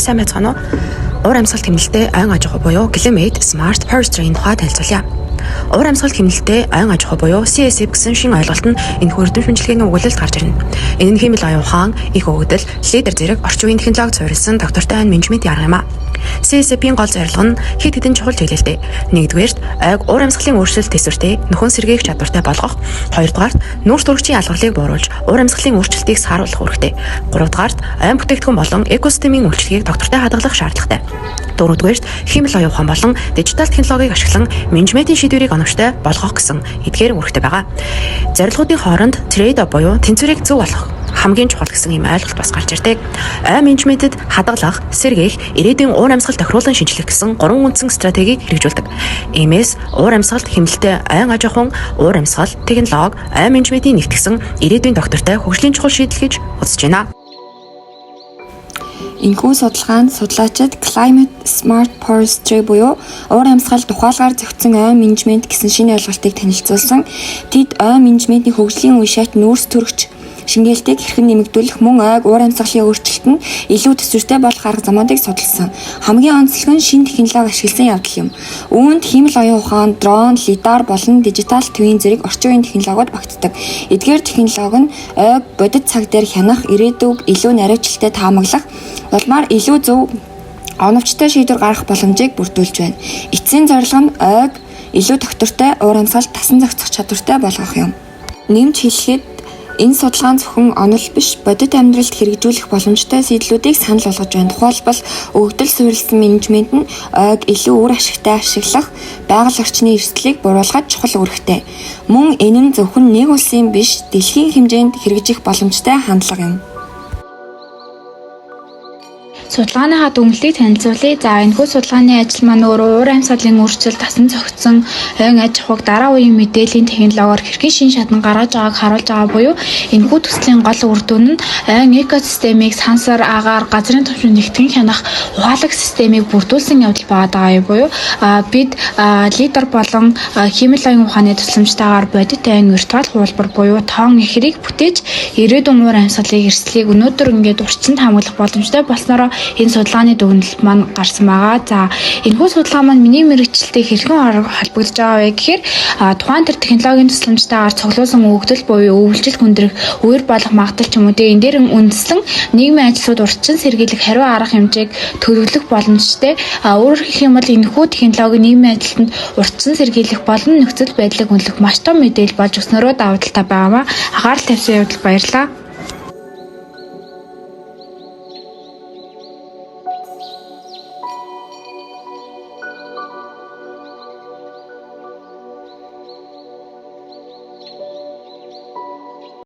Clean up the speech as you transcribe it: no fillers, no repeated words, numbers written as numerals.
сайн байцгаана уу? Уур амьсгалт хэмнэлтэд ойн аж ахуй буюу Climate Smart Forestry-ийн тухай танилцуулъя. Уур амьсгалт хэмнэлтэд ойн аж ахуй буюу CSF гэсэн шинэ ойлголт нь энэхүү эрдэм шинжилгээний өгүүлэлд гарч ирнэ. Энэ нь Хиймэл оюун ухаан, их өгөгдөл, лидер зэрэг орчин үеийн технологи зориулсан доктортой айн менежмент арга юм а. CSF-ийн гол зорилго нь хэд хэдэн чухал чиглэлтэй. Нэгдүгээрт ойг уур амьсгалын өөрчлөлт төсвөртэй нөхөн сэргээх чадвартай болгох. Хоёрдугаарт нүүрс төрөгчийн алгарлыг бууруулж уур амьсгалын өөрчлөлтийг сааруулах үүрэгтэй. Гуравдугаарт ойн бүтээгдэхүүн болон экосистемийн үйлчлэгийг доктортой хадгалах шаардлагатай. Дөрөвдүгээрт Хиймэл оюун ухаан болон дижитал технологиг ашиглан менежментийн шийдвэрийг оновчтой болгох гэсэн эдгээр үүрэгтэй байгаа. Зорилгоудын хооронд трейд-офф буюу тэнцвэрийг зөв болгох хамгийн чухал гэсэн ийм ойлголт бас гарч ирдэг. Ой менежментэд хадгалах, сэргээх, ирээдүйн уур амьсгал тохируулан шинжлэх гэсэн 3 үндсэн стратегийг хэрэгжүүлдэг. Иймээс уур амьсгалт хэмнэлтэд ойн аж ахуйн уур амьсгал, технологи, ой менежментийн нэгтгэсэн ирээдүйн доктортой хөгжлийн чухал шийдэл гэж үзэж байна. Энэхүү судалгаанд судлаачид Climate Smart Forestry буюу уур амьсгал тухайлгаар зохицсон ой менежмент гэсэн шинэ ойлголтыг танилцуулсан. Тэд ой менежментийн хөгжлийн үе шат нүүрс төрөгч шингээлтийг хэрхэн нэмэгдүүлэх мөн ойг уур амьсгалын өөрчлөлт нь илүү төсвөртэй болох арга замуудыг судалсан. Хамгийн онцлог нь шинэ технологи ашигласан явдал юм. Үүнд Хиймэл оюун ухаан, дрон, лидар болон дижитал твин зэрэг орчин үеийн технологиуд багтдаг. Эдгээр технологи нь ойг бодит цаг дээр хянах, ирээдүйг илүү наривчлалтай таамаглах, улмаар илүү зөв оновчтой шийдвэр гаргах боломжийг бүрдүүлж байна. Эцсийн зорилго нь ойг илүү доктортой уур амьсгал тасан зохицох чадвартай болгох юм. Нэмж хэлэхэд энэ судалгаа зөвхөн онол биш, бодит амьдралд хэрэгжүүлэх боломжтой сэдлүүдийг санал болгож байна. Тухайлбал өгөгдөл суурилсан менежмент нь ойг илүү үр ашигтай ашиглах, байгаль орчны эрсдлийг бууруулахад чухал үүрэгтэй. Мөн энэ нь зөвхөн нэг улсын биш, дэлхийн хэмжээнд хэрэгжих боломжтой хандлага юм. Судалгааныхаа дүгнэлтийг танилцуулъя. За энэхүү судалгааны ажил маань уур амьсгалын өөрчлөлт тасан зохицсон ойн аж ахуйг дараа үеийн мэдээллийн технологиор хэрхэн шин шатан гаргаж байгааг харуулж байгаа буюу энэхүү төслийн гол үр дүн нь ойн экосистемийг сансар, агаар, газрын түвшинд нэгтгэн хянах ухаалаг системийг бүрдүүлсэн явдал байгаа буюу бид лидер болон Хиймэл оюун ухааны тусламжтайгаар бодит ойн виртуал хуулбар буюу тоон эхрийг бүтээж ирээдүйн уур амьсгалын эрсдлийг өнөөдөр ингээд урьдчилан хамгаалах боломжтой болсноороо энэ судалгааны дүгнэлт маань гарсан байгаа. За энэхүү судалгаа маань миний мэргэжилтэд хэрхэн холбогдож байгаа вэ гэхээр тухайн төр технологийн тусламжтайгаар цуглуулсан өгөгдөл буюу өвлжил хүндрэх, үер болох магадлал ч юм уу энэ дээр үндэслэн нийгмийн ажлууд урьдчилан сэргийлэх хариу арга хэмжээг төлөвлөх боломжтой. Өөрөөр хэлэх юм бол энэхүү технологи нийгмийн ажилтнанд урьдчилан сэргийлэх болон нөхцөл байдлыг үнэлэх маш том мэдээлэл болж өснөрөө давуу талтай байгаамаа. Анхаарал тавьсан явдал баярлалаа.